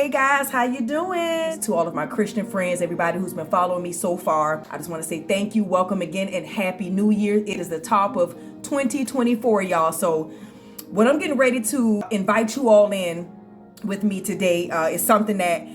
Hey guys, how you doing? To all of my Christian friends, everybody who's been following me so far, I just want to say thank you, welcome again, and Happy New Year. It is the top of 2024, y'all. So what I'm getting ready to invite you all in with me today is something that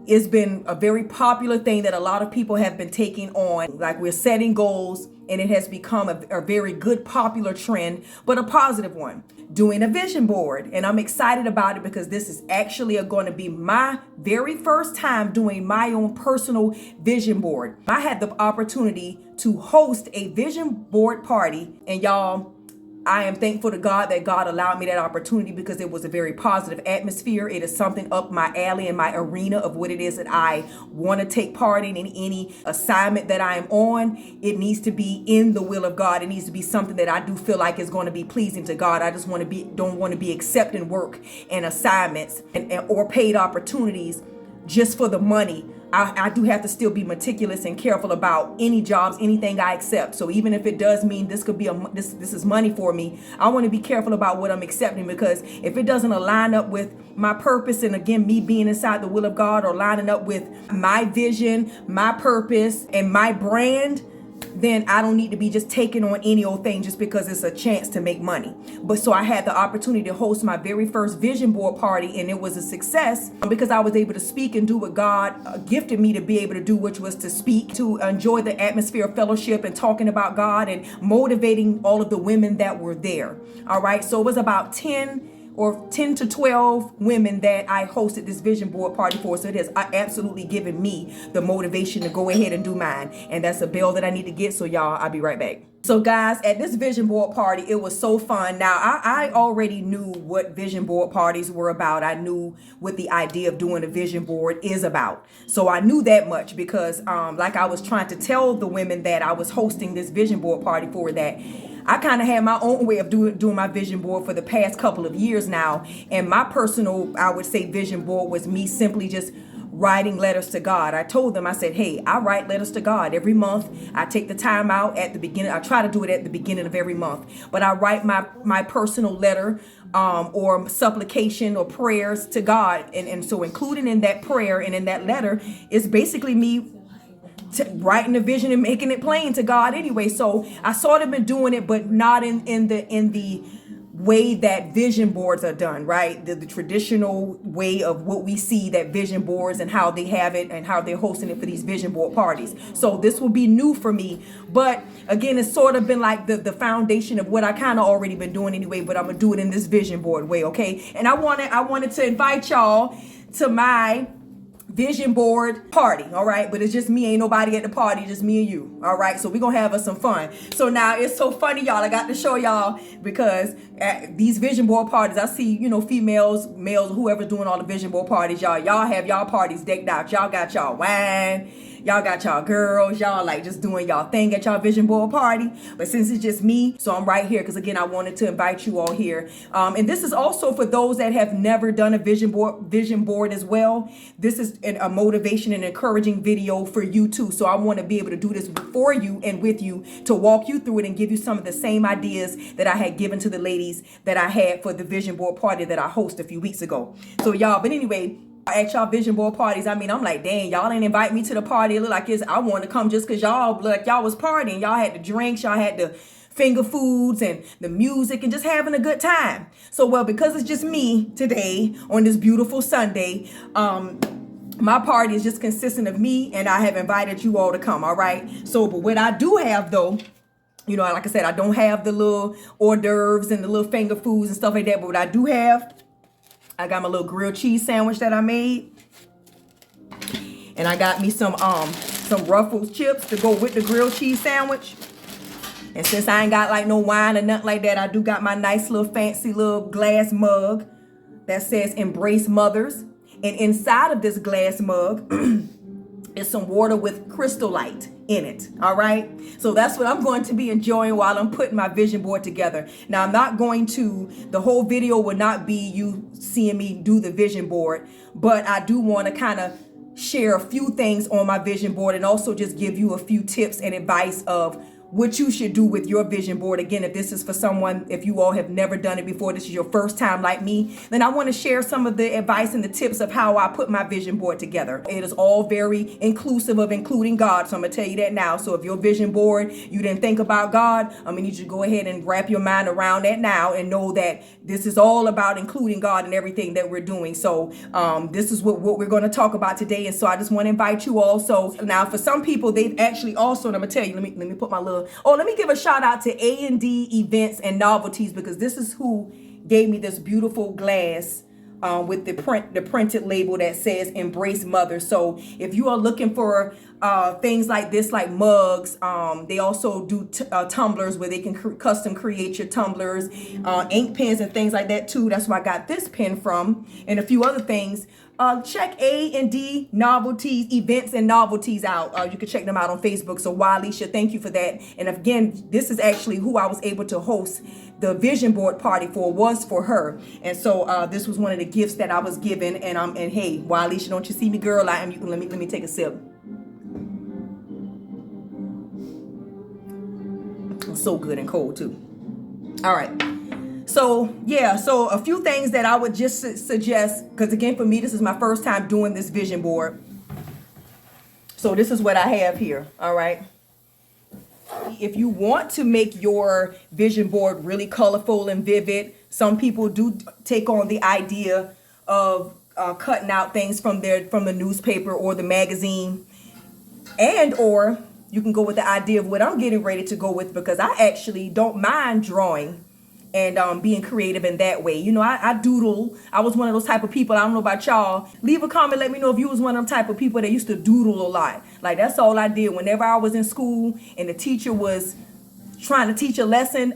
it's been a very popular thing that a lot of people have been taking on. Like, we're setting goals, and it has become a very good popular trend, but a positive one. Doing a vision board. And I'm excited about it because this is actually going to be my very first time doing my own personal vision board. I had the opportunity to host a vision board party, and y'all, I am thankful to God that God allowed me that opportunity because it was a very positive atmosphere. It is something up my alley and my arena of what it is that I want to take part in any assignment that I am on. It needs to be in the will of God. It needs to be something that I do feel like is going to be pleasing to God. I just don't want to be accepting work and assignments or paid opportunities just for the money. I do have to still be meticulous and careful about any jobs, anything I accept. So even if it does mean this could be this is money for me, I want to be careful about what I'm accepting, because if it doesn't align up with my purpose, and again, me being inside the will of God, or lining up with my vision, my purpose, and my brand, then I don't need to be just taking on any old thing just because it's a chance to make money. But so I had the opportunity to host my very first vision board party, and it was a success because I was able to speak and do what God gifted me to be able to do, which was to speak, to enjoy the atmosphere of fellowship and talking about God and motivating all of the women that were there. All right. So it was about 10 to 12 women that I hosted this vision board party for. So it has absolutely given me the motivation to go ahead and do mine. And that's a bell that I need to get. So y'all, I'll be right back. So guys, at this vision board party, it was so fun. Now, I already knew what vision board parties were about. I knew what the idea of doing a vision board is about. So I knew that much because like I was trying to tell the women that I was hosting this vision board party for, that I kind of had my own way of doing my vision board for the past couple of years now. And my personal, I would say, vision board was me simply just writing letters to God. I told them, I said, hey, I write letters to God every month. I take the time out at the beginning. I try to do it at the beginning of every month. But I write my personal letter or supplication or prayers to God. And so including in that prayer and in that letter is basically me writing the vision and making it plain to God anyway. So I sort of been doing it, but not in the way that vision boards are done, right? The traditional way of what we see that vision boards and how they have it and how they're hosting it for these vision board parties. So this will be new for me. But again, it's sort of been like the foundation of what I kind of already been doing anyway, but I'm going to do it in this vision board way, okay? And I wanted to invite y'all to my vision board party, all right? But it's just me, ain't nobody at the party, just me and you, all right? So we're gonna have us some fun. So now it's so funny, y'all, I got to show y'all, because at these vision board parties, I see, females, males, whoever's doing all the vision board parties, y'all have y'all parties decked out. Y'all got y'all wine, y'all got y'all girls, y'all like just doing y'all thing at y'all vision board party. But since it's just me, so I'm right here because again, I wanted to invite you all here. And this is also for those that have never done a vision board as well. This is a motivation and encouraging video for you too. So I want to be able to do this for you and with you to walk you through it and give you some of the same ideas that I had given to the ladies that I had for the vision board party that I hosted a few weeks ago. So y'all, but anyway, at y'all vision board parties, I mean, I'm like, dang, y'all ain't invite me to the party. It look like I want to come just because y'all was partying. Y'all had the drinks, y'all had the finger foods and the music and just having a good time. So, well, because it's just me today on this beautiful Sunday, my party is just consistent of me, and I have invited you all to come, all right? So, but what I do have though, like I said, I don't have the little hors d'oeuvres and the little finger foods and stuff like that, but what I do have, I got my little grilled cheese sandwich that I made. And I got me some Ruffles chips to go with the grilled cheese sandwich. And since I ain't got like no wine or nothing like that, I do got my nice little fancy little glass mug that says Embrace Mothers. And inside of this glass mug is some water with Crystal Light in it. All right. So that's what I'm going to be enjoying while I'm putting my vision board together. Now, I'm not going to, the whole video will not be you seeing me do the vision board, but I do want to kind of share a few things on my vision board and also just give you a few tips and advice of what you should do with your vision board. Again, if this is for someone, if you all have never done it before, this is your first time like me, then I want to share some of the advice and the tips of how I put my vision board together. It is all very inclusive of including God. So I'm going to tell you that now. So if your vision board, you didn't think about God, I'm going to need you to go ahead and wrap your mind around that now and know that this is all about including God in everything that we're doing. So this is what we're going to talk about today. And so I just want to invite you also. Now, for some people, they've actually also, and I'm going to tell you, let me put my little, let me give a shout out to A&D Events and Novelties, because this is who gave me this beautiful glass with the printed label that says Embrace Mother. So if you are looking for things like this, like mugs, they also do tumblers where they can custom create your tumblers, ink pens and things like that too. That's where I got this pen from, and a few other things. Check A&D Novelties, Events and Novelties out. You can check them out on Facebook. So Walisha, thank you for that. And again, this is actually who I was able to host the vision board party was for her. And so this was one of the gifts that I was given. And hey, Walisha, don't you see me, girl? Let me take a sip. It's so good and cold too. All right. So yeah, so a few things that I would just suggest, because again, for me, this is my first time doing this vision board. So this is what I have here. All right. If you want to make your vision board really colorful and vivid, some people do take on the idea of cutting out things from the newspaper or the magazine, or you can go with the idea of what I'm getting ready to go with, because I actually don't mind drawing and being creative in that way. You know, I doodle. I was one of those type of people. I don't know about y'all. Leave a comment. Let me know if you was one of them type of people that used to doodle a lot. Like, that's all I did. Whenever I was in school and the teacher was trying to teach a lesson,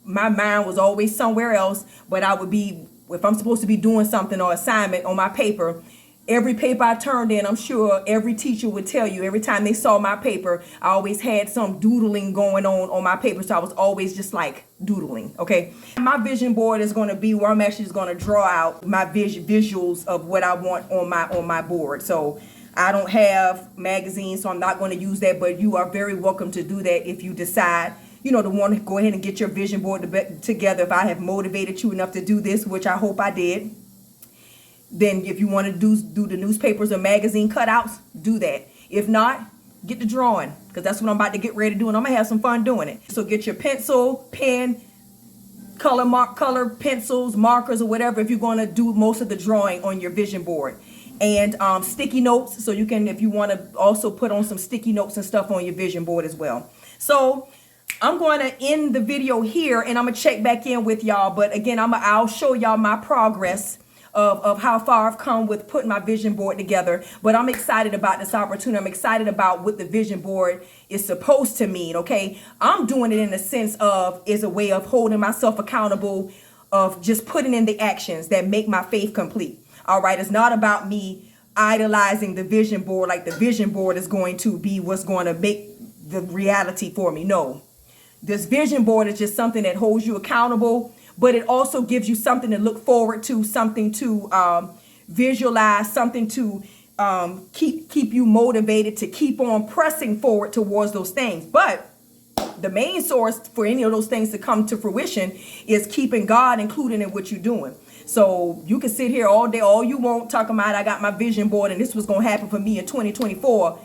my mind was always somewhere else. But I would be, if I'm supposed to be doing something or assignment on my paper, every paper I turned in, I'm sure every teacher would tell you, every time they saw my paper, I always had some doodling going on my paper. So I was always just like doodling. Okay. My vision board is going to be where I'm actually just going to draw out my visuals of what I want on my board. So I don't have magazines, so I'm not going to use that, but you are very welcome to do that if you decide, to want to go ahead and get your vision board together. If I have motivated you enough to do this, which I hope I did, then if you want to do the newspapers or magazine cutouts, do that. If not, get the drawing, because that's what I'm about to get ready to do, and I'm going to have some fun doing it. So get your pencil, pen, color pencils, markers, or whatever, if you're going to do most of the drawing on your vision board. And sticky notes, so you can, if you want to also put on some sticky notes and stuff on your vision board as well. So I'm going to end the video here, and I'm going to check back in with y'all. But again, I'll show y'all my progress of how far I've come with putting my vision board together. But I'm excited about this opportunity. I'm excited about what the vision board is supposed to mean, okay? I'm doing it in the sense of, is a way of holding myself accountable, of just putting in the actions that make my faith complete. All right, it's not about me idolizing the vision board, like the vision board is going to be what's going to make the reality for me. No, this vision board is just something that holds you accountable, but it also gives you something to look forward to, something to visualize, something to keep you motivated to keep on pressing forward towards those things. But the main source for any of those things to come to fruition is keeping God included in what you're doing. So you can sit here all day, all you want, talking about I got my vision board and this was going to happen for me in 2024.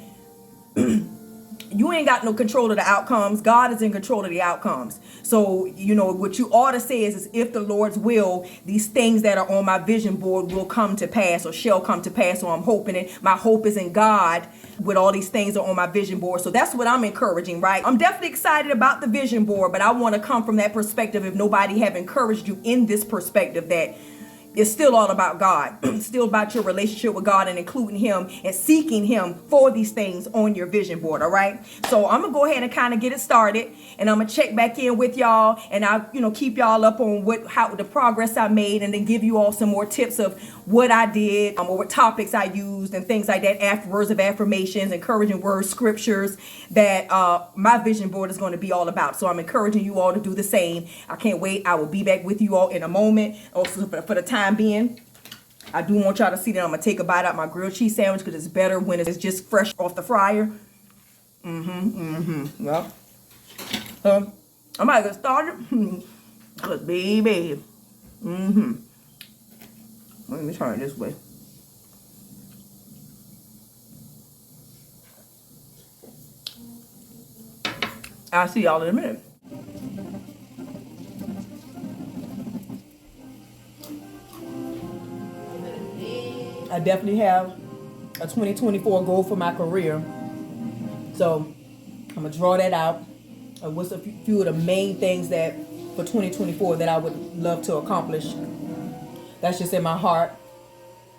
You ain't got no control of the outcomes. God is in control of the outcomes. So, what you ought to say is if the Lord's will, these things that are on my vision board will come to pass or shall come to pass. So I'm hoping it. My hope is in God with all these things are on my vision board. So that's what I'm encouraging, right? I'm definitely excited about the vision board, but I want to come from that perspective. If nobody have encouraged you in this perspective, that it's still all about God. It's still about your relationship with God and including him and seeking him for these things on your vision board. All right. So I'm going to go ahead and kind of get it started, and I'm going to check back in with y'all, and I'll keep y'all up on how the progress I made, and then give you all some more tips of what I did, or what topics I used and things like that. Words of affirmations, encouraging words, scriptures that my vision board is going to be all about. So I'm encouraging you all to do the same. I can't wait. I will be back with you all in a moment. Also for the time being, I do want y'all to see that I'm gonna take a bite out my grilled cheese sandwich, because it's better when it's just fresh off the fryer. Yep. I might get started. Cause baby. Let me turn it this way. I'll see y'all in a minute. I definitely have a 2024 goal for my career. So I'm gonna draw that out. What's a few of the main things that for 2024 that I would love to accomplish? That's just in my heart,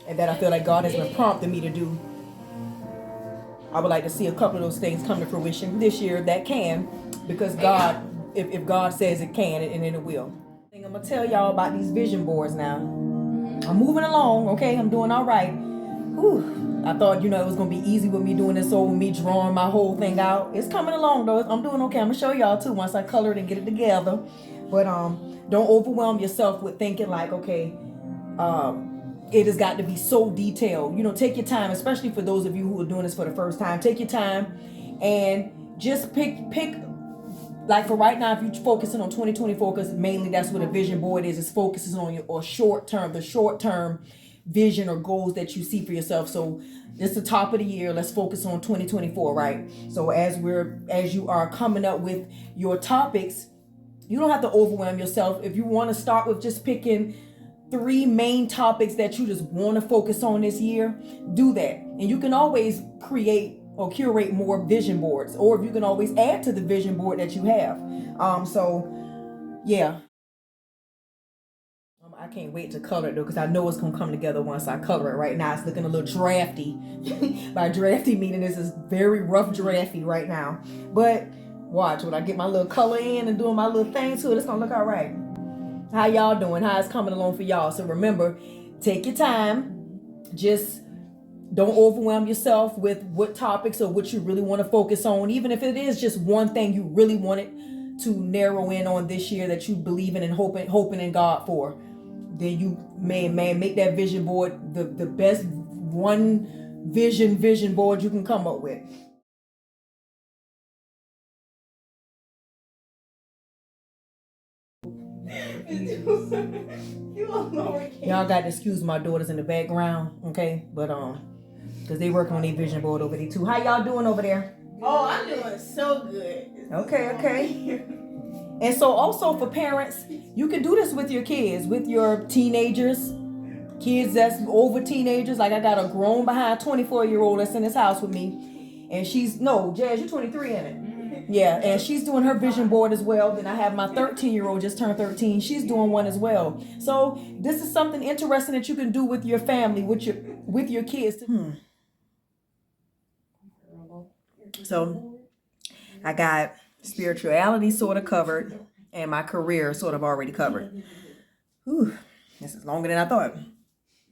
and that I feel like God has been prompting me to do. I would like to see a couple of those things come to fruition this year that can, because God, if God says it can, and then it will. I'm gonna tell y'all about these vision boards now. I'm moving along, okay? I'm doing all right. Whew. I thought, it was gonna be easy with me doing this over, me drawing my whole thing out. It's coming along though. I'm doing okay. I'm gonna show y'all too once I color it and get it together. But don't overwhelm yourself with thinking like, okay, it has got to be so detailed. Take your time, especially for those of you who are doing this for the first time. Take your time and just pick. Like for right now, if you're focusing on 2024, because mainly that's what a vision board is focusing on the short term vision or goals that you see for yourself. So it's the top of the year. Let's focus on 2024, right? So as you are coming up with your topics, you don't have to overwhelm yourself. If you want to start with just picking 3 main topics that you just want to focus on this year, do that. And you can always create or curate more vision boards, or if you can always add to the vision board that you have. So yeah. I can't wait to color it though, because I know it's gonna come together once I color it. Right now it's looking a little drafty. By drafty meaning this is very rough drafty right now. But watch, when I get my little color in and doing my little thing to it, it's gonna look all right. How y'all doing? How it's coming along for y'all? So remember, take your time. Just don't overwhelm yourself with what topics or what you really want to focus on. Even if it is just one thing you really wanted to narrow in on this year that you believe in and hoping in God for, then you may make that vision board the best one vision board you can come up with. Y'all got to excuse my daughters in the background, okay? But because they working on their vision board over there too. How y'all doing over there? Oh, I'm doing so good. Okay. And so also for parents, you can do this with your kids, with your teenagers, kids that's over teenagers. Like I got a grown behind 24-year-old that's in this house with me. And Jazz, you're 23 in it. Yeah, and she's doing her vision board as well. Then I have my 13-year-old just turned 13. She's doing one as well. So this is something interesting that you can do with your family, with your kids. So I got spirituality sort of covered and my career sort of already covered. Whew, this is longer than I thought.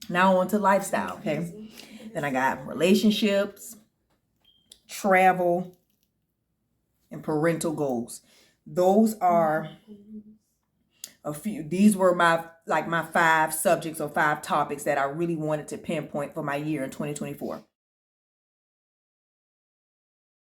Now on to lifestyle, okay? Then I got relationships, travel, and parental goals. Those are a few. These were my 5 subjects or 5 topics that I really wanted to pinpoint for my year in 2024.